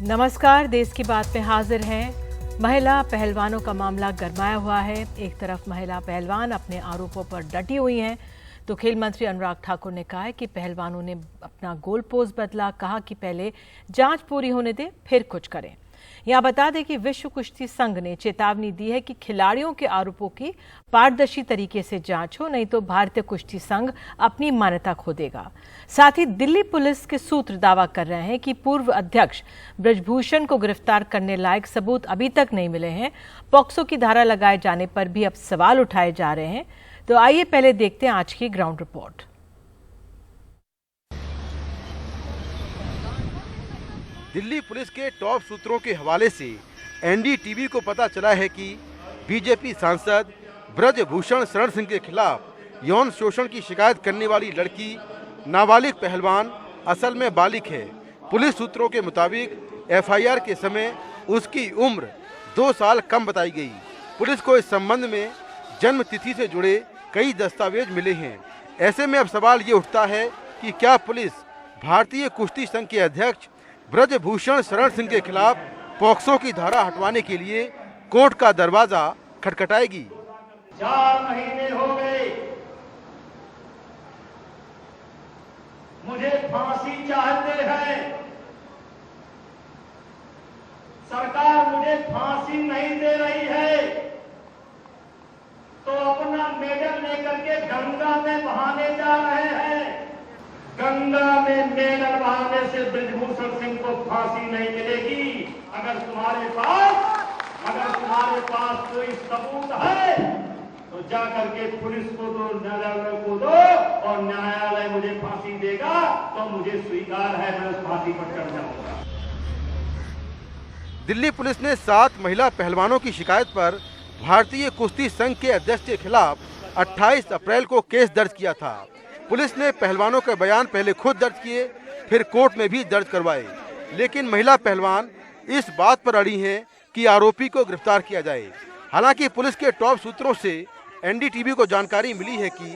नमस्कार, देश की बात में हाजिर हैं। महिला पहलवानों का मामला गरमाया हुआ है। एक तरफ महिला पहलवान अपने आरोपों पर डटी हुई हैं, तो खेल मंत्री अनुराग ठाकुर ने कहा है कि पहलवानों ने अपना गोल पोस्ट बदला। कहा कि पहले जांच पूरी होने दें, फिर कुछ करें। यहां बता दें कि विश्व कुश्ती संघ ने चेतावनी दी है कि खिलाड़ियों के आरोपों की पारदर्शी तरीके से जांच हो, नहीं तो भारतीय कुश्ती संघ अपनी मान्यता खो देगा। साथ ही दिल्ली पुलिस के सूत्र दावा कर रहे हैं कि पूर्व अध्यक्ष ब्रजभूषण को गिरफ्तार करने लायक सबूत अभी तक नहीं मिले हैं। पॉक्सो की धारा लगाए जाने पर भी अब सवाल उठाए जा रहे हैं। तो आइए पहले देखते हैं आज की ग्राउंड रिपोर्ट। दिल्ली पुलिस के टॉप सूत्रों के हवाले से एनडीटीवी को पता चला है कि बीजेपी सांसद ब्रजभूषण शरण सिंह के खिलाफ यौन शोषण की शिकायत करने वाली लड़की नाबालिग पहलवान असल में बालिग है। पुलिस सूत्रों के मुताबिक एफआईआर के समय उसकी उम्र 2 साल कम बताई गई। पुलिस को इस संबंध में जन्म तिथि से जुड़े कई दस्तावेज मिले हैं। ऐसे में अब सवाल ये उठता है कि क्या पुलिस भारतीय कुश्ती संघ के अध्यक्ष ब्रजभूषण शरण सिंह के खिलाफ पॉक्सो की धारा हटवाने के लिए कोर्ट का दरवाजा खटखटाएगी। 4 महीने हो गए, मुझे फांसी चाहते हैं। सरकार मुझे फांसी नहीं दे रही है, तो अपना मेडल लेकर के गंगा में बहाने जा रहे हैं। गंगा में मेडल बहाने से ब्रजभूषण सिंह को फांसी नहीं मिलेगी। अगर तुम्हारे पास कोई सबूत है तो जा करके पुलिस को दो, न्यायालय को दो, और न्यायालय मुझे फांसी देगा तो मुझे स्वीकार है, मैं उस फांसी पर चढ़ जाऊंगा। दिल्ली पुलिस ने 7 महिला पहलवानों की शिकायत पर भारतीय कुश्ती संघ के अध्यक्ष के खिलाफ 28 अप्रैल को केस दर्ज किया था। पुलिस ने पहलवानों के बयान पहले खुद दर्ज किए, फिर कोर्ट में भी दर्ज करवाए, लेकिन महिला पहलवान इस बात पर अड़ी हैं कि आरोपी को गिरफ्तार किया जाए। हालांकि पुलिस के टॉप सूत्रों से एनडीटीवी को जानकारी मिली है कि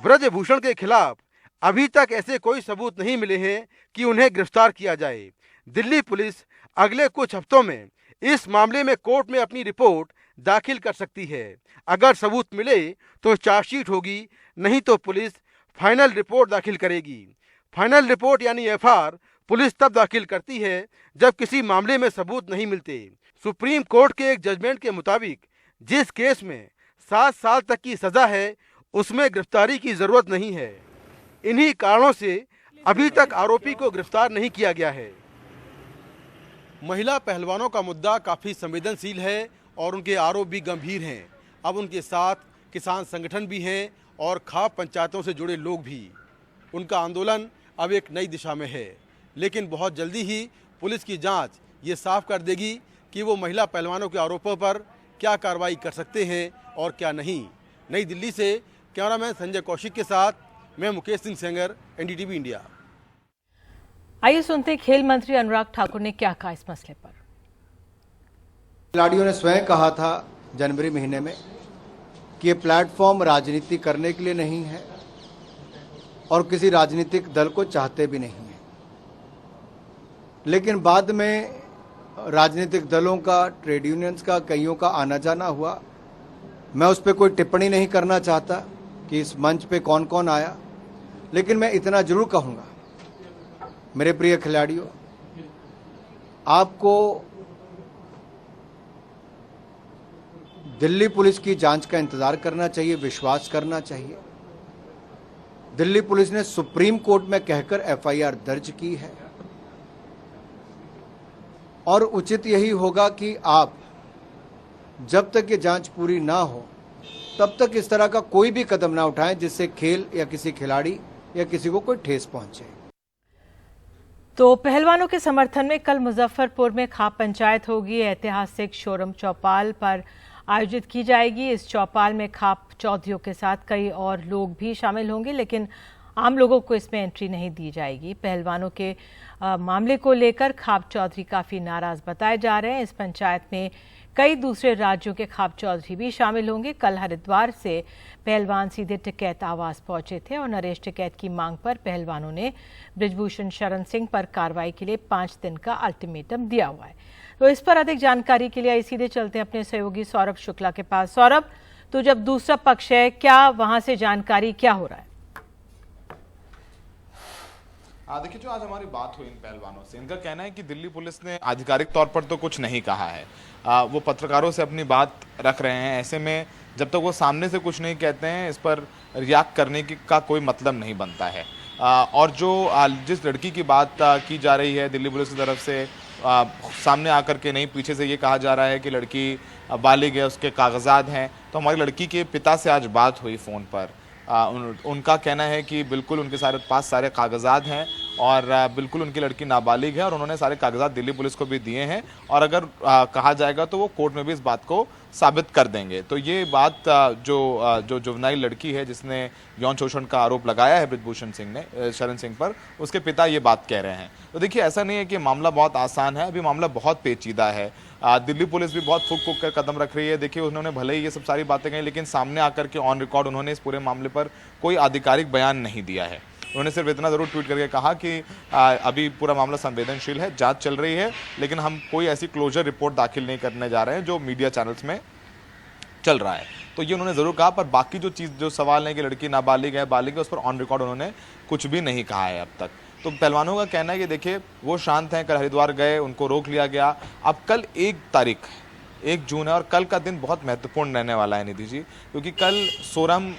ब्रजभूषण के खिलाफ अभी तक ऐसे कोई सबूत नहीं मिले हैं कि उन्हें गिरफ्तार किया जाए। दिल्ली पुलिस अगले कुछ हफ्तों में इस मामले में कोर्ट में अपनी रिपोर्ट दाखिल कर सकती है। अगर सबूत मिले तो चार्जशीट होगी, नहीं तो पुलिस फाइनल रिपोर्ट दाखिल करेगी। फाइनल रिपोर्ट यानी एफआईआर पुलिस तब दाखिल करती है जब किसी मामले में सबूत नहीं मिलते। सुप्रीम कोर्ट के एक जजमेंट के मुताबिक जिस केस में 7 साल तक की सजा है, उसमें गिरफ्तारी की जरूरत नहीं है। इन्हीं कारणों से अभी तक आरोपी को गिरफ्तार नहीं किया गया है। महिला पहलवानों का मुद्दा काफी संवेदनशील है और उनके आरोप भी गंभीर हैं। अब उनके साथ किसान संगठन भी हैं और खाप पंचायतों से जुड़े लोग भी। उनका आंदोलन अब एक नई दिशा में है, लेकिन बहुत जल्दी ही पुलिस की जांच ये साफ कर देगी कि वो महिला पहलवानों के आरोपों पर क्या कार्रवाई कर सकते हैं और क्या नहीं। नई दिल्ली से कैमरामैन संजय कौशिक के साथ मैं मुकेश सिंह सेंगर, एनडीटीवी इंडिया। आइए सुनते हैं खेल मंत्री अनुराग ठाकुर ने क्या कहा इस मसले पर। खिलाड़ियों ने स्वयं कहा था जनवरी महीने में कि ये प्लेटफॉर्म राजनीति करने के लिए नहीं है और किसी राजनीतिक दल को चाहते भी नहीं है। लेकिन बाद में राजनीतिक दलों का, ट्रेड यूनियंस का, कईयों का आना जाना हुआ। मैं उस पर कोई टिप्पणी नहीं करना चाहता कि इस मंच पे कौन कौन आया, लेकिन मैं इतना जरूर कहूंगा, मेरे प्रिय खिलाड़ियों, आपको दिल्ली पुलिस की जांच का इंतजार करना चाहिए, विश्वास करना चाहिए। दिल्ली पुलिस ने सुप्रीम कोर्ट में कहकर एफआईआर दर्ज की है और उचित यही होगा कि आप जब तक ये जांच पूरी ना हो तब तक इस तरह का कोई भी कदम ना उठाएं जिससे खेल या किसी खिलाड़ी या किसी को कोई ठेस पहुंचे। तो पहलवानों के समर्थन में कल मुजफ्फरपुर में खाप पंचायत होगी। ऐतिहासिक शोरम चौपाल पर आयोजित की जाएगी। इस चौपाल में खाप चौधरियों के साथ कई और लोग भी शामिल होंगे, लेकिन आम लोगों को इसमें एंट्री नहीं दी जाएगी। पहलवानों के मामले को लेकर खाप चौधरी काफ़ी नाराज बताए जा रहे हैं। इस पंचायत में कई दूसरे राज्यों के खाप चौधरी भी शामिल होंगे। कल हरिद्वार से पहलवान सीधे टिकैत आवास पहुंचे थे और नरेश टिकैत की मांग पर पहलवानों ने बृजभूषण शरण सिंह पर कार्रवाई के लिए 5 दिन का अल्टीमेटम दिया हुआ है। तो इस पर अधिक जानकारी के लिए आइए सीधे चलते हैं अपने सहयोगी सौरभ शुक्ला के पास। सौरभ, तो जब दूसरा पक्ष है, क्या वहां से जानकारी क्या हो रहा है? देखिए, जो आज हमारी बात हुई इन पहलवानों से, इनका कहना है कि दिल्ली पुलिस ने आधिकारिक तौर पर तो कुछ नहीं कहा है। वो पत्रकारों से अपनी बात रख रहे हैं। ऐसे में जब तक वो सामने से कुछ नहीं कहते हैं, इस पर रिएक्ट करने का कोई मतलब नहीं बनता है। और जो जिस लड़की की बात की जा रही है दिल्ली पुलिस की तरफ से, सामने आकर के नहीं, पीछे से ये कहा जा रहा है कि लड़की बालिग है, उसके कागजात हैं। तो हमारी लड़की के पिता से आज बात हुई फ़ोन पर। उनका कहना है कि बिल्कुल उनके पास सारे कागजात हैं और बिल्कुल उनकी लड़की नाबालिग है और उन्होंने सारे कागजात दिल्ली पुलिस को भी दिए हैं और अगर कहा जाएगा तो वो कोर्ट में भी इस बात को साबित कर देंगे। तो ये बात जो जुवेनाइल लड़की है जिसने यौन शोषण का आरोप लगाया है बृजभूषण सिंह ने शरण सिंह पर, उसके पिता ये बात कह रहे हैं। तो देखिए, ऐसा नहीं है कि मामला बहुत आसान है, अभी मामला बहुत पेचीदा है। दिल्ली पुलिस भी बहुत फूक फूक कर कदम रख रही है। देखिए, उन्होंने भले ही ये सब सारी बातें कही, लेकिन सामने आकर के ऑन रिकॉर्ड उन्होंने इस पूरे मामले पर कोई आधिकारिक बयान नहीं दिया है। उन्होंने सिर्फ इतना ज़रूर ट्वीट करके कहा कि अभी पूरा मामला संवेदनशील है, जांच चल रही है, लेकिन हम कोई ऐसी क्लोजर रिपोर्ट दाखिल नहीं करने जा रहे हैं जो मीडिया चैनल्स में चल रहा है। तो ये उन्होंने ज़रूर कहा, पर बाकी जो सवाल है कि लड़की नाबालिग है, बालिग है, उस पर ऑन रिकॉर्ड उन्होंने कुछ भी नहीं कहा है अब तक। तो पहलवानों का कहना है कि देखिए, वो शांत हैं, कल हरिद्वार गए, उनको रोक लिया गया। अब कल 1 जून है और कल का दिन बहुत महत्वपूर्ण रहने वाला है निधि जी, क्योंकि कल सोरम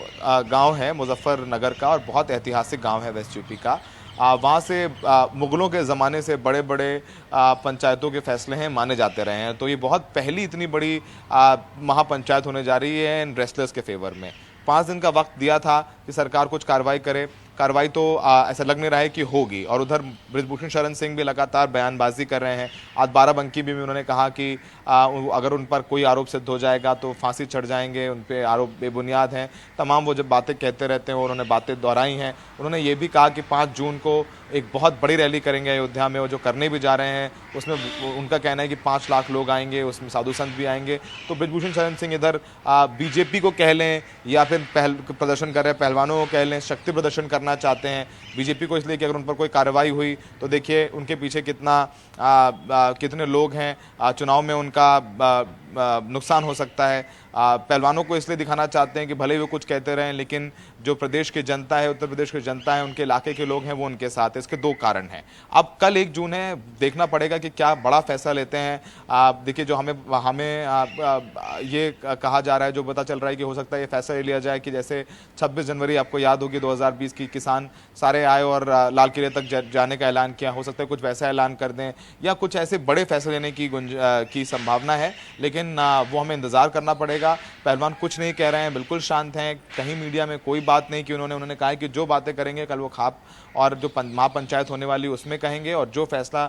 गांव है मुजफ्फरनगर का और बहुत ऐतिहासिक गांव है वेस्ट यूपी का। वहाँ से मुग़लों के ज़माने से बड़े बड़े पंचायतों के फैसले हैं माने जाते रहे हैं। तो ये बहुत पहली इतनी बड़ी महापंचायत होने जा रही है इन रेस्लर्स के फेवर में। 5 दिन का वक्त दिया था कि सरकार कुछ कार्रवाई करे। कार्रवाई तो ऐसा लग नहीं रहा है कि होगी। और उधर बृजभूषण शरण सिंह भी लगातार बयानबाजी कर रहे हैं। आज बाराबंकी भी उन्होंने कहा कि अगर उन पर कोई आरोप सिद्ध हो जाएगा तो फांसी चढ़ जाएंगे, उन पे आरोप बेबुनियाद हैं। तमाम वो जब बातें कहते रहते हैं, उन्होंने बातें दोहराई हैं। उन्होंने ये भी कहा कि 5 जून को एक बहुत बड़ी रैली करेंगे अयोध्या में, वो जो करने भी जा रहे हैं उसमें उनका कहना है कि 5 लाख लोग आएंगे, उसमें साधु संत भी आएंगे। तो बृजभूषण शरण सिंह इधर बीजेपी को कह लें या फिर प्रदर्शन कर रहे पहलवानों को कह लें, शक्ति प्रदर्शन करना चाहते हैं बीजेपी को, इसलिए कि अगर उन पर कोई कार्रवाई हुई तो देखिए उनके पीछे कितने लोग हैं, चुनाव में उनका नुकसान हो सकता है। पहलवानों को इसलिए दिखाना चाहते हैं कि भले ही वो कुछ कहते रहें, लेकिन जो प्रदेश की जनता है, उत्तर प्रदेश की जनता है, उनके इलाके के लोग हैं, वो उनके साथ है। इसके 2 कारण हैं। अब कल 1 जून है, देखना पड़ेगा कि क्या बड़ा फैसला लेते हैं। देखिए, जो हमें ये कहा जा रहा है, जो पता चल रहा है कि हो सकता है ये फैसला ले लिया जाए कि जैसे 26 जनवरी आपको याद होगी 2020 की, किसान सारे आए और लाल किले तक जाने का ऐलान किया। हो सकता है कुछ वैसा ऐलान कर दें या कुछ ऐसे बड़े फैसले लेने की संभावना है, लेकिन वो हमें इंतजार करना पड़ेगा। पहलवान कुछ नहीं कह रहे हैं, बिल्कुल शांत हैं, कहीं मीडिया में कोई बात नहीं की उन्होंने कहा है कि जो बातें करेंगे कल वो खाप और जो महापंचायत होने वाली उसमें कहेंगे और जो फैसला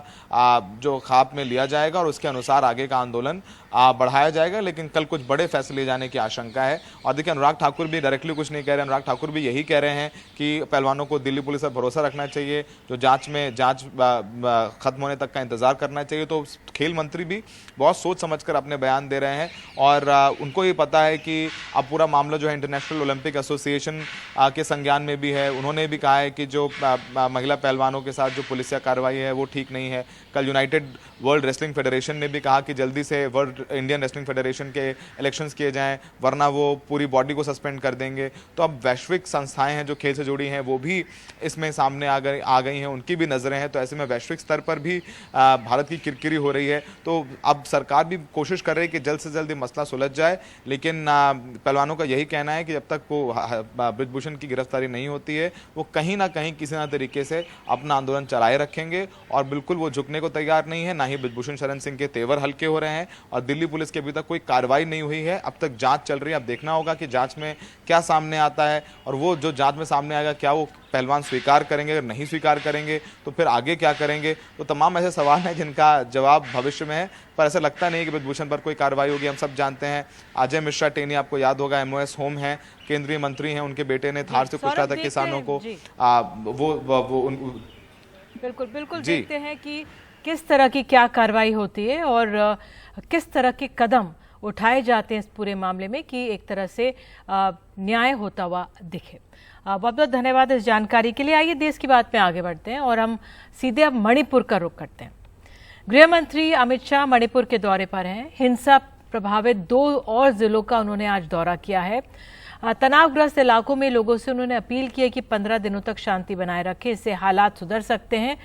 जो खाप में लिया जाएगा और उसके अनुसार आगे का आंदोलन बढ़ाया जाएगा। लेकिन कल कुछ बड़े फैसले ले जाने की आशंका है। और देखिए, अनुराग ठाकुर भी डायरेक्टली कुछ नहीं कह रहे। अनुराग ठाकुर भी यही कह रहे हैं कि पहलवानों को दिल्ली पुलिस पर भरोसा रखना चाहिए, जो जांच खत्म होने तक का इंतजार करना चाहिए। तो खेल मंत्री भी बहुत सोच समझकर अपने बयान दे रहे हैं और उनको ये पता है कि अब पूरा मामला जो है इंटरनेशनल ओलंपिक एसोसिएशन के संज्ञान में भी है। उन्होंने भी कहा है कि जो महिला पहलवानों के साथ जो पुलिसिया कार्रवाई है वो ठीक नहीं है। कल यूनाइटेड वर्ल्ड रेसलिंग फेडरेशन ने भी कहा कि जल्दी से वर्ल्ड इंडियन रेसलिंग फेडरेशन के इलेक्शंस किए जाएं, वरना वो पूरी बॉडी को सस्पेंड कर देंगे। तो अब वैश्विक संस्थाएं हैं जो खेल से जुड़ी हैं, वो भी इसमें सामने आ गई हैं, उनकी भी नज़रें हैं। तो ऐसे में वैश्विक स्तर पर भी भारत की किरकिरी हो रही है। तो अब सरकार भी कोशिश कर रही है कि जल्द से जल्द मसला सुलझ जाए, लेकिन पहलवानों का यही कहना है कि जब तक वो बृजभूषण की गिरफ्तारी नहीं होती है, वो कहीं ना कहीं किसी ना तरीके से अपना आंदोलन चलाए रखेंगे और बिल्कुल वो झुकने को तैयार नहीं है। ना ही बृजभूषण शरण सिंह के तेवर हल्के हो रहे हैं और दिल्ली पुलिस की अभी तक कोई कार्रवाई नहीं हुई है। अब तक जांच चल रही है। अब देखना होगा कि जांच में क्या सामने आता है और वो जो जांच में सामने आएगा क्या वो पहलवान स्वीकार करेंगे, अगर नहीं स्वीकार करेंगे तो फिर आगे क्या करेंगे। तो तमाम ऐसे सवाल हैं जिनका जवाब भविष्य में है, पर ऐसा लगता नहीं कि बृजभूषण पर कोई कार्रवाई होगी। हम सब जानते हैं अजय मिश्रा टेनी, आपको याद होगा, MOS होम हैं, केंद्रीय मंत्री हैं, उनके बेटे ने थार से पूछा था किसानों को बिल्कुल देखते हैं कि किस तरह की क्या कार्रवाई होती है। और किस तरह के कदम उठाए जाते हैं इस पूरे मामले में कि एक तरह से न्याय होता हुआ दिखे। बहुत बहुत धन्यवाद इस जानकारी के लिए। आइए देश की बात में आगे बढ़ते हैं और हम सीधे अब मणिपुर का रुख करते हैं। गृह मंत्री अमित शाह मणिपुर के दौरे पर हैं। हिंसा प्रभावित 2 और जिलों का उन्होंने आज दौरा किया है। तनावग्रस्त इलाकों में लोगों से उन्होंने अपील की है कि 15 दिनों तक शांति बनाए रखें, इससे हालात सुधर सकते हैं।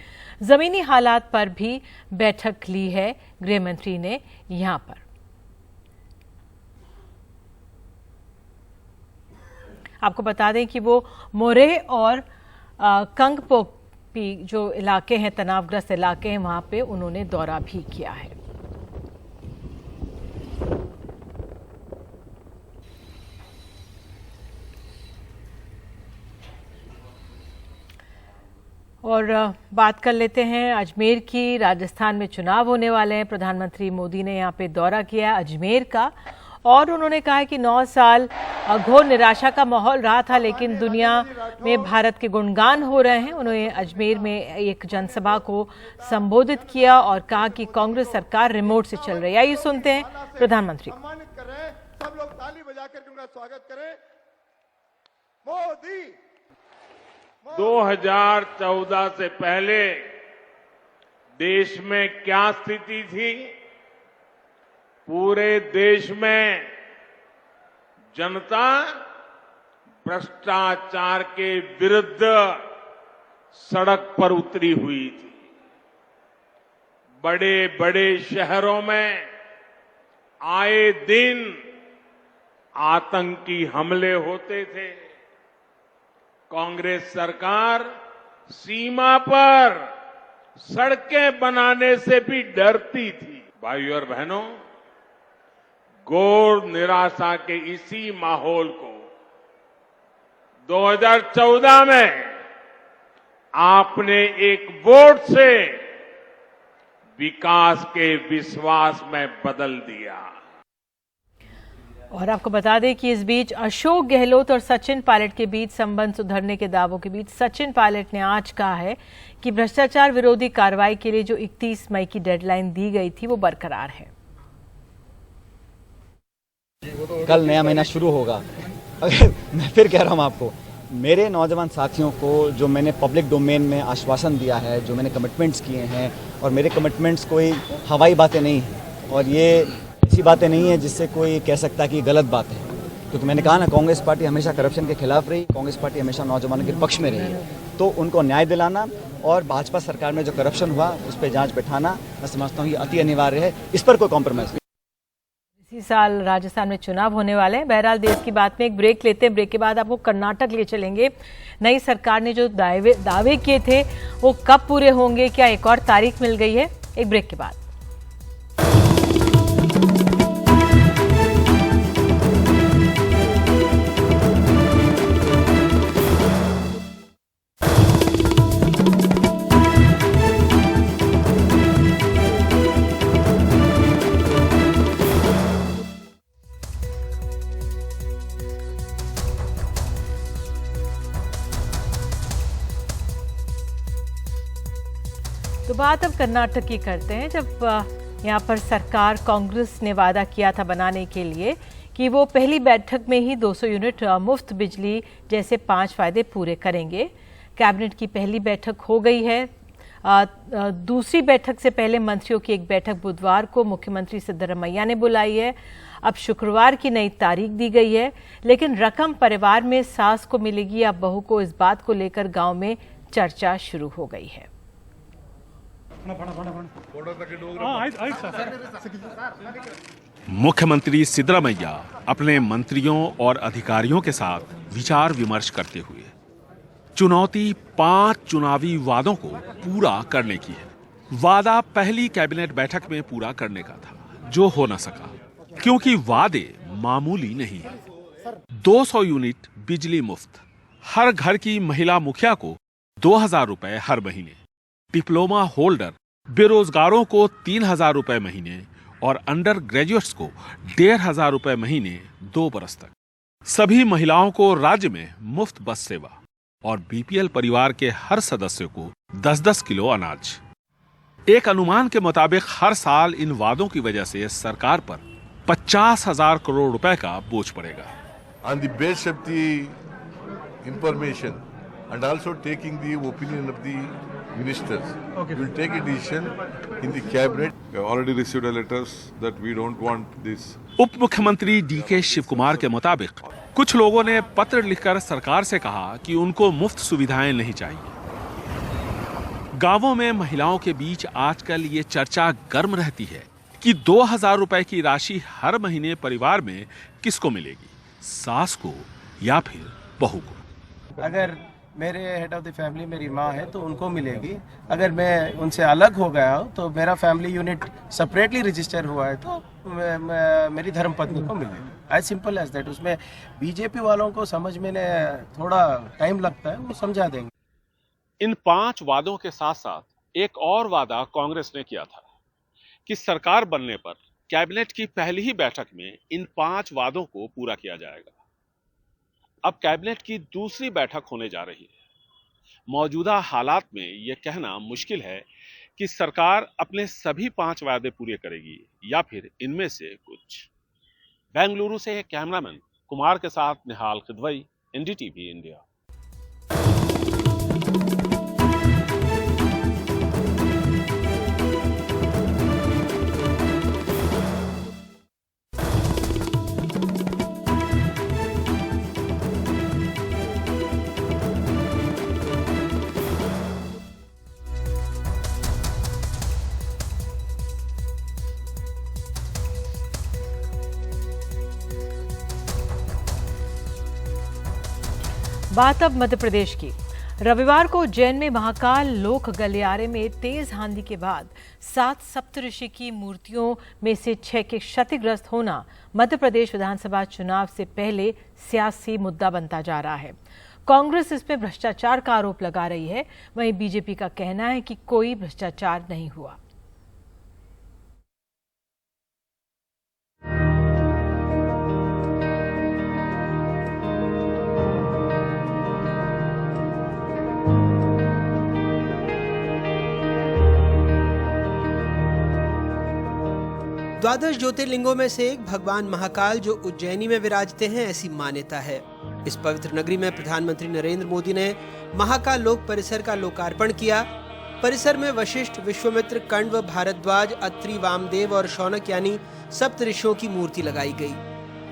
जमीनी हालात पर भी बैठक ली है गृह मंत्री ने यहां पर। आपको बता दें कि वो मोरे और कंगपोपी जो इलाके हैं, तनावग्रस्त इलाके हैं, वहां पे उन्होंने दौरा भी किया है। और बात कर लेते हैं अजमेर की। राजस्थान में चुनाव होने वाले हैं। प्रधानमंत्री मोदी ने यहाँ पे दौरा किया है अजमेर का और उन्होंने कहा है कि 9 साल घोर निराशा का माहौल रहा था, लेकिन दुनिया में भारत के गुणगान हो रहे हैं। उन्होंने अजमेर में एक जनसभा को संबोधित किया और कहा कि कांग्रेस सरकार रिमोट से चल रही है। आइए सुनते हैं प्रधानमंत्री। सम्मानित कर रहे हैं, सब लोग ताली बजाकर उनका स्वागत करें। मोदी 2014 से पहले देश में क्या स्थिति थी? पूरे देश में जनता भ्रष्टाचार के विरुद्ध सड़क पर उतरी हुई थी। बड़े बड़े शहरों में आए दिन आतंकी हमले होते थे। कांग्रेस सरकार सीमा पर सड़कें बनाने से भी डरती थी। भाइयों और बहनों, घोर निराशा के इसी माहौल को 2014 में आपने एक वोट से विकास के विश्वास में बदल दिया। और आपको बता दें कि इस बीच अशोक गहलोत और सचिन पायलट के बीच संबंध सुधरने के दावों के बीच सचिन पायलट ने आज कहा है कि भ्रष्टाचार विरोधी कार्रवाई के लिए जो 31 मई की डेडलाइन दी गई थी वो बरकरार है। कल नया महीना शुरू होगा। मैं फिर कह रहा हूं आपको, मेरे नौजवान साथियों को जो मैंने पब्लिक डोमेन में आश्वासन दिया है, जो मैंने कमिटमेंट्स किए हैं, और मेरे कमिटमेंट्स कोई हवाई बातें नहीं हैं और ये ऐसी बातें नहीं है जिससे कोई कह सकता है कि गलत बात है। क्योंकि मैंने कहा ना, कांग्रेस पार्टी हमेशा करप्शन के खिलाफ रही, कांग्रेस पार्टी हमेशा नौजवानों के पक्ष में रही है। तो उनको न्याय दिलाना और भाजपा सरकार में जो करप्शन हुआ उस पर जांच बैठाना, मैं समझता हूँ ये अति अनिवार्य है। इस पर कोई कॉम्प्रोमाइज नहीं। इसी साल राजस्थान में चुनाव होने वाले हैं। बहरहाल देश की बात में एक ब्रेक लेते हैं। ब्रेक के बाद आपको कर्नाटक ले चलेंगे। नई सरकार ने जो दावे किए थे वो कब पूरे होंगे, क्या एक और तारीख मिल गई है? एक ब्रेक के बाद। तो बात अब कर्नाटक की करते हैं। जब यहाँ पर सरकार, कांग्रेस ने वादा किया था बनाने के लिए कि वो पहली बैठक में ही 200 यूनिट मुफ्त बिजली जैसे 5 फायदे पूरे करेंगे। कैबिनेट की पहली बैठक हो गई है। दूसरी बैठक से पहले मंत्रियों की एक बैठक बुधवार को मुख्यमंत्री सिद्धरमैया ने बुलाई है। अब शुक्रवार की नई तारीख दी गई है, लेकिन रकम परिवार में सास को मिलेगी या बहू को, इस बात को लेकर गांव में चर्चा शुरू हो गई है। मुख्यमंत्री सिद्धरमैया अपने मंत्रियों और अधिकारियों के साथ विचार विमर्श करते हुए चुनौती 5 चुनावी वादों को पूरा करने की है। वादा पहली कैबिनेट बैठक में पूरा करने का था, जो हो न सका क्योंकि वादे मामूली नहीं है। 200 यूनिट बिजली मुफ्त, हर घर की महिला मुखिया को 2000 रुपए हर महीने, डिप्लोमा होल्डर बेरोजगारों को 3000 रुपए महीने और अंडर ग्रेजुएट्स को 1500 रुपए महीने 2 बरस तक। सभी महिलाओं को राज्य में मुफ्त बस सेवा और बीपीएल परिवार के हर सदस्य को 10-10 किलो अनाज। एक अनुमान के मुताबिक हर साल इन वादों की वजह से सरकार पर 50,000 करोड़ रुपए का बोझ पड़ेगा। On the base of the information and also taking the opinion of the ministers, we will take a decision in the cabinet. We have already received a letters that we don't want this. उप मुख्यमंत्री DK Shiv Kumar के मुताबिक कुछ लोगों ने पत्र लिखकर सरकार से कहा कि उनको मुफ्त सुविधाएं नहीं चाहिए। गांवों में महिलाओं के बीच आजकल ये चर्चा गर्म रहती है कि 2,000 रुपए की राशि हर महीने परिवार में किसको मिलेगी, सास को या फिर बहू को। अगर मेरे हेड ऑफ द फैमिली मेरी माँ है तो उनको मिलेगी, अगर मैं उनसे अलग हो गया हूँ तो मेरा फैमिली यूनिट सेपरेटली रजिस्टर हुआ है तो मेरी धर्मपत्नी को मिलेगी। As simple as that. उसमें बीजेपी वालों को समझ में थोड़ा टाइम लगता है, वो समझा देंगे। इन 5 वादों के साथ साथ एक और वादा कांग्रेस ने किया था कि सरकार बनने पर कैबिनेट की पहली ही बैठक में इन 5 वादों को पूरा किया जाएगा। अब कैबिनेट की दूसरी बैठक होने जा रही है। मौजूदा हालात में यह कहना मुश्किल है कि सरकार अपने सभी 5 वादे पूरे करेगी या फिर इनमें से कुछ। बेंगलुरु से कैमरामैन कुमार के साथ निहाल खिदवई, NDTV इंडिया। बात अब मध्य प्रदेश की। रविवार को उज्जैन में महाकाल लोक गलियारे में तेज आंधी के बाद 7 सप्तऋषि की मूर्तियों में से 6 के क्षतिग्रस्त होना मध्य प्रदेश विधानसभा चुनाव से पहले सियासी मुद्दा बनता जा रहा है। कांग्रेस इसमें भ्रष्टाचार का आरोप लगा रही है, वहीं बीजेपी का कहना है कि कोई भ्रष्टाचार नहीं हुआ। द्वादश ज्योतिर्लिंगों में से एक भगवान महाकाल जो उज्जैनी में विराजते हैं, ऐसी मान्यता है। इस पवित्र नगरी में प्रधानमंत्री नरेंद्र मोदी ने महाकाल लोक परिसर का लोकार्पण किया। परिसर में वशिष्ठ, विश्वामित्र, कण्व, भारद्वाज, अत्रि, वामदेव और शौनक यानी सप्त ऋषियों की मूर्ति लगाई गई।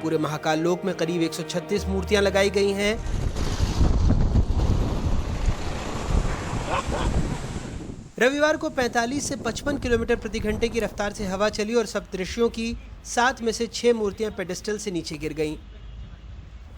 पूरे महाकाल लोक में करीब 136 मूर्तियां लगाई गई हैं। रविवार को 45 से 55 किलोमीटर प्रति घंटे की रफ्तार से हवा चली और सप्तऋषियों की 7 में से 6 मूर्तियां पेडेस्टल से नीचे गिर गईं।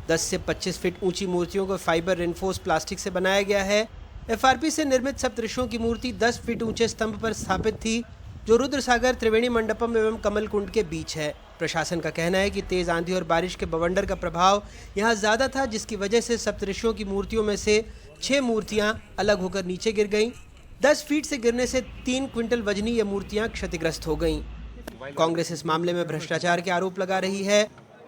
10 से 25 फीट ऊंची मूर्तियों को फाइबर रेनफोर्स प्लास्टिक से बनाया गया है। FRP से निर्मित सप्तऋषियों की मूर्ति 10 फीट ऊंचे स्तंभ पर स्थापित थी, जो रुद्रसागर त्रिवेणी मंडपम एवं कमल कुंड के बीच है। प्रशासन का कहना है कि तेज आंधी और बारिश के बवंडर का प्रभाव यहाँ ज्यादा था, जिसकी वजह से सप्तऋषियों की मूर्तियों में से 6 मूर्तियां अलग होकर नीचे गिर गईं। 10 फीट से गिरने से 3 क्विंटल वजनी ये मूर्तियां क्षतिग्रस्त हो गईं। कांग्रेस इस मामले में भ्रष्टाचार के आरोप लगा रही है।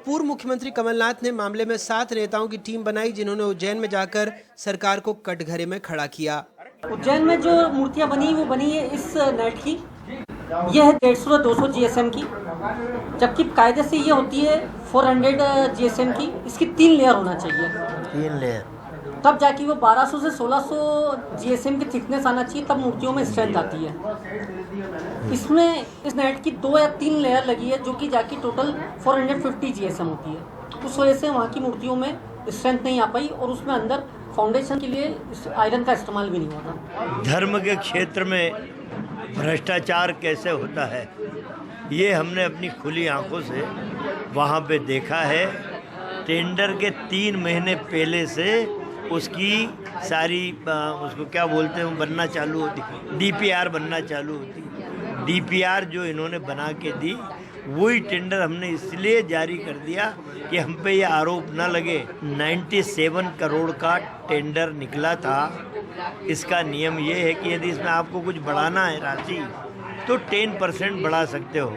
पूर्व मुख्यमंत्री कमलनाथ ने मामले में 7 नेताओं की टीम बनाई, जिन्होंने उज्जैन में जाकर सरकार को कटघरे में खड़ा किया। उज्जैन में जो मूर्तियां बनी वो बनी है इस नेट की, यह है 150-200 GSM की, जबकि कायदे से ये होती है 400 GSM की। इसकी 3 लेयर होना चाहिए, 3 लेयर, तब जाके वो 1200 से 1600 GSM की थिकनेस आना चाहिए, तब मूर्तियों में स्ट्रेंथ आती है। इसमें इस नेट की 2 या 3 लेयर लगी है, जो कि जाके टोटल 450 GSM होती है। उस वजह से वहाँ की मूर्तियों में स्ट्रेंथ नहीं आ पाई और उसमें अंदर फाउंडेशन के लिए आयरन का इस्तेमाल भी नहीं होता। धर्म के क्षेत्र में भ्रष्टाचार कैसे होता है, ये हमने अपनी खुली आंखों से वहाँ पे देखा है। टेंडर के 3 महीने पहले से उसकी सारी उसको क्या बोलते हैं बनना चालू होती, DPR बनना चालू होती। DPR जो इन्होंने बना के दी, वही टेंडर हमने इसलिए जारी कर दिया कि हम पे ये आरोप न लगे। 97 करोड़ का टेंडर निकला था। इसका नियम ये है कि यदि इसमें आपको कुछ बढ़ाना है राशि तो 10% बढ़ा सकते हो,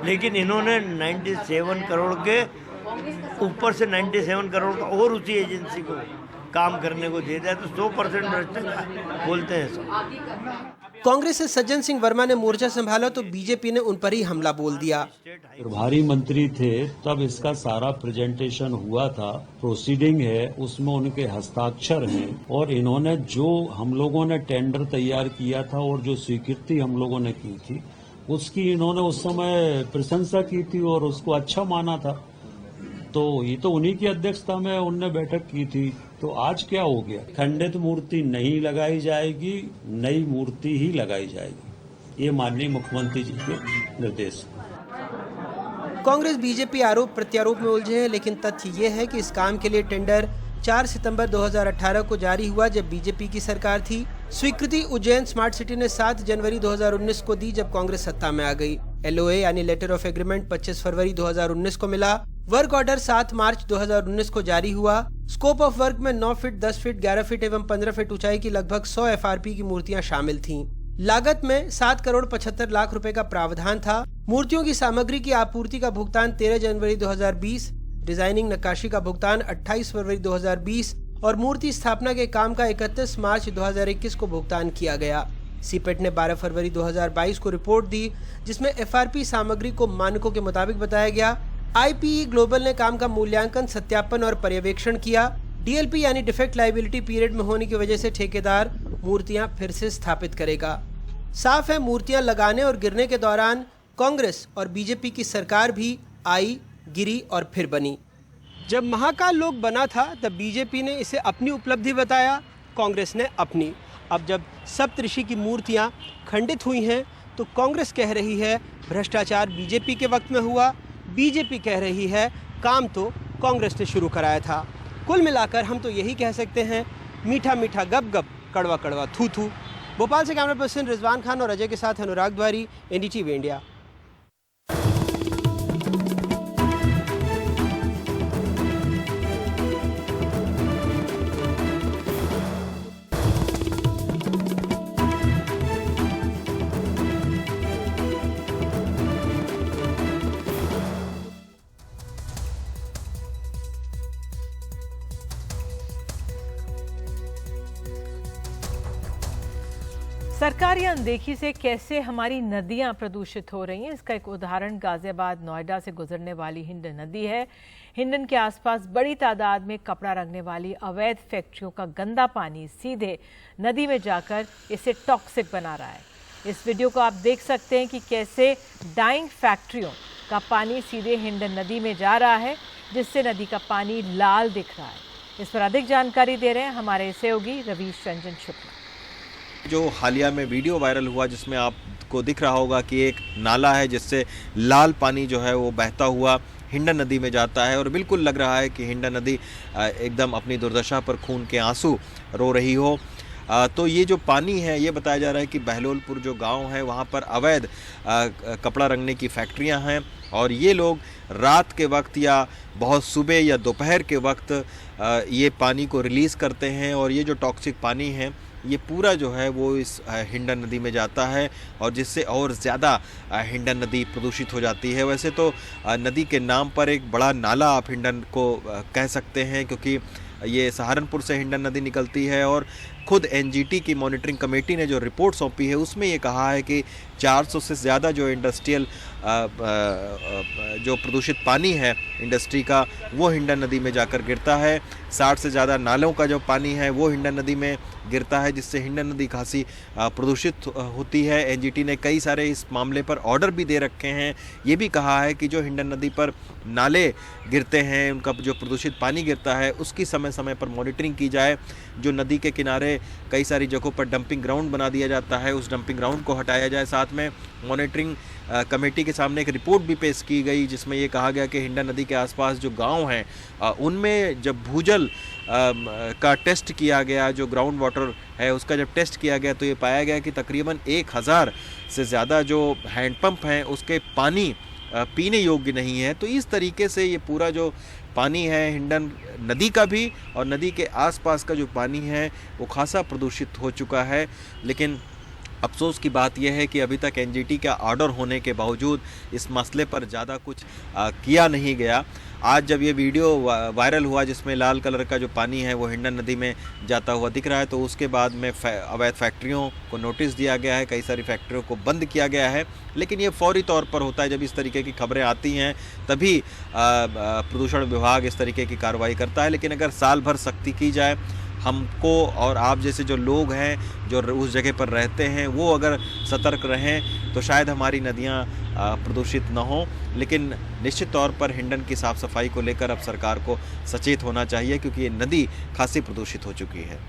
लेकिन इन्होंने 97 करोड़ के ऊपर से 97 करोड़ का और उसी एजेंसी को काम करने को दे दिया, तो 100% भ्रष्टाचार बोलते हैं सब। कांग्रेस से सज्जन सिंह वर्मा ने मोर्चा संभाला तो बीजेपी ने उन पर ही हमला बोल दिया। प्रभारी मंत्री थे तब इसका सारा प्रेजेंटेशन हुआ था, प्रोसीडिंग है, उसमें उनके हस्ताक्षर हैं और इन्होंने जो हम लोगों ने टेंडर तैयार किया था और जो स्वीकृति हम लोगों ने की थी उसकी इन्होंने उस समय प्रशंसा की थी और उसको अच्छा माना था। तो ये तो उन्हीं की अध्यक्षता में उनने बैठक की थी। तो आज क्या हो गया? खंडित मूर्ति नहीं लगाई जाएगी, नई मूर्ति ही लगाई जाएगी, ये माननीय मुख्यमंत्री जी के निर्देश। कांग्रेस बीजेपी आरोप प्रत्यारोप में उलझे है, लेकिन तथ्य ये है कि इस काम के लिए टेंडर 4 सितंबर 2018 को जारी हुआ जब बीजेपी की सरकार थी। स्वीकृति उज्जैन स्मार्ट सिटी ने 7 जनवरी 2019 को दी जब कांग्रेस सत्ता में आ गई। LOA यानी लेटर ऑफ एग्रीमेंट 25 फरवरी 2019 को मिला। वर्क ऑर्डर 7 मार्च 2019 को जारी हुआ। स्कोप ऑफ वर्क में 9 फीट, 10 फीट, 11 फीट एवं 15 फीट ऊंचाई की लगभग 100 FRP की मूर्तियां शामिल थीं। लागत में 7 करोड़ 75 लाख रुपए का प्रावधान था। मूर्तियों की सामग्री की आपूर्ति का भुगतान 13 जनवरी 2020, डिजाइनिंग नक्काशी का भुगतान 28 फरवरी 2020 और मूर्ति स्थापना के काम का 31 मार्च 2021 को भुगतान किया गया। सीपेट ने 12 फरवरी 2022 को रिपोर्ट दी जिसमें FRP सामग्री को मानकों के मुताबिक बताया गया। IPE ग्लोबल ने काम का मूल्यांकन, सत्यापन और पर्यवेक्षण किया। DLP यानी डिफेक्ट लायबिलिटी पीरियड में होने की वजह से ठेकेदार मूर्तियां फिर से स्थापित करेगा। साफ है, मूर्तियां लगाने और गिरने के दौरान कांग्रेस और बीजेपी की सरकार भी आई, गिरी और फिर बनी। जब महाकाल लोक बना था तब बीजेपी ने इसे अपनी उपलब्धि बताया, कांग्रेस ने अपनी। अब जब सप्तऋषि की मूर्तियां खंडित हुई हैं तो कांग्रेस कह रही है भ्रष्टाचार बीजेपी के वक्त में हुआ, बीजेपी कह रही है काम तो कांग्रेस ने शुरू कराया था। कुल मिलाकर हम तो यही कह सकते हैं, मीठा मीठा गप गप, कड़वा कड़वा थू थू। भोपाल से कैमरा पर्सन रिजवान खान और अजय के साथ अनुराग द्वारी, NDTV इंडिया। सरकारी अनदेखी से कैसे हमारी नदियां प्रदूषित हो रही हैं, इसका एक उदाहरण गाजियाबाद नोएडा से गुजरने वाली हिंडन नदी है। हिंडन के आसपास बड़ी तादाद में कपड़ा रखने वाली अवैध फैक्ट्रियों का गंदा पानी सीधे नदी में जाकर इसे टॉक्सिक बना रहा है। इस वीडियो को आप देख सकते हैं कि कैसे डाइंग फैक्ट्रियों का पानी सीधे हिंडन नदी में जा रहा है, जिससे नदी का पानी लाल दिख रहा है। इस पर अधिक जानकारी दे रहे हैं हमारे सहयोगी रवीश रंजन शुक्ला। जो हालिया में वीडियो वायरल हुआ जिसमें आपको दिख रहा होगा कि एक नाला है जिससे लाल पानी जो है वो बहता हुआ हिंडन नदी में जाता है और बिल्कुल लग रहा है कि हिंडन नदी एकदम अपनी दुर्दशा पर खून के आंसू रो रही हो। तो ये जो पानी है ये बताया जा रहा है कि बहलोलपुर जो गांव है वहाँ पर अवैध कपड़ा रंगने की फैक्ट्रियाँ हैं और ये लोग रात के वक्त या बहुत सुबह या दोपहर के वक्त ये पानी को रिलीज़ करते हैं और ये जो टॉक्सिक पानी है ये पूरा जो है वो इस हिंडन नदी में जाता है और जिससे और ज़्यादा हिंडन नदी प्रदूषित हो जाती है। वैसे तो नदी के नाम पर एक बड़ा नाला आप हिंडन को कह सकते हैं क्योंकि ये सहारनपुर से हिंडन नदी निकलती है और खुद NGT की मॉनिटरिंग कमेटी ने जो रिपोर्ट सौंपी है उसमें ये कहा है कि 400 से ज़्यादा जो इंडस्ट्रियल जो प्रदूषित पानी है इंडस्ट्री का वो हिंडन नदी में जाकर गिरता है। 60 से ज़्यादा नालों का जो पानी है वो हिंडन नदी में गिरता है जिससे हिंडन नदी खासी प्रदूषित होती है। NGT ने कई सारे इस मामले पर ऑर्डर भी दे रखे हैं। ये भी कहा है कि जो हिंडन नदी पर नाले गिरते हैं उनका जो प्रदूषित पानी गिरता है उसकी समय समय पर मॉनिटरिंग की जाए। जो नदी के किनारे कई सारी जगहों पर डंपिंग ग्राउंड बना दिया जाता है उस डंपिंग ग्राउंड को हटाया जाए। साथ में मॉनिटरिंग कमेटी के सामने एक रिपोर्ट भी पेश की गई जिसमें ये कहा गया कि हिंडन नदी के आसपास जो गांव हैं उनमें जब भूजल का टेस्ट किया गया, जो ग्राउंड वाटर है उसका जब टेस्ट किया गया तो ये पाया गया कि तकरीबन 1000 से ज़्यादा जो हैंडपम्प हैं उसके पानी पीने योग्य नहीं है। तो इस तरीके से ये पूरा जो पानी है हिंडन नदी का भी और नदी के आसपास का जो पानी है वो खासा प्रदूषित हो चुका है। लेकिन अफसोस की बात यह है कि अभी तक एनजीटी का ऑर्डर होने के बावजूद इस मसले पर ज़्यादा कुछ किया नहीं गया। आज जब ये वीडियो वायरल हुआ जिसमें लाल कलर का जो पानी है वो हिंडन नदी में जाता हुआ दिख रहा है, तो उसके बाद में अवैध फैक्ट्रियों को नोटिस दिया गया है, कई सारी फैक्ट्रियों को बंद किया गया है। लेकिन ये फौरी तौर पर होता है, जब इस तरीके की खबरें आती हैं तभी प्रदूषण विभाग इस तरीके की कार्रवाई करता है। लेकिन अगर साल भर सख्ती की जाए, हमको और आप जैसे जो लोग हैं जो उस जगह पर रहते हैं वो अगर सतर्क रहें तो शायद हमारी नदियाँ प्रदूषित न हों। लेकिन निश्चित तौर पर हिंडन की साफ़ सफाई को लेकर अब सरकार को सचेत होना चाहिए, क्योंकि ये नदी खासी प्रदूषित हो चुकी है।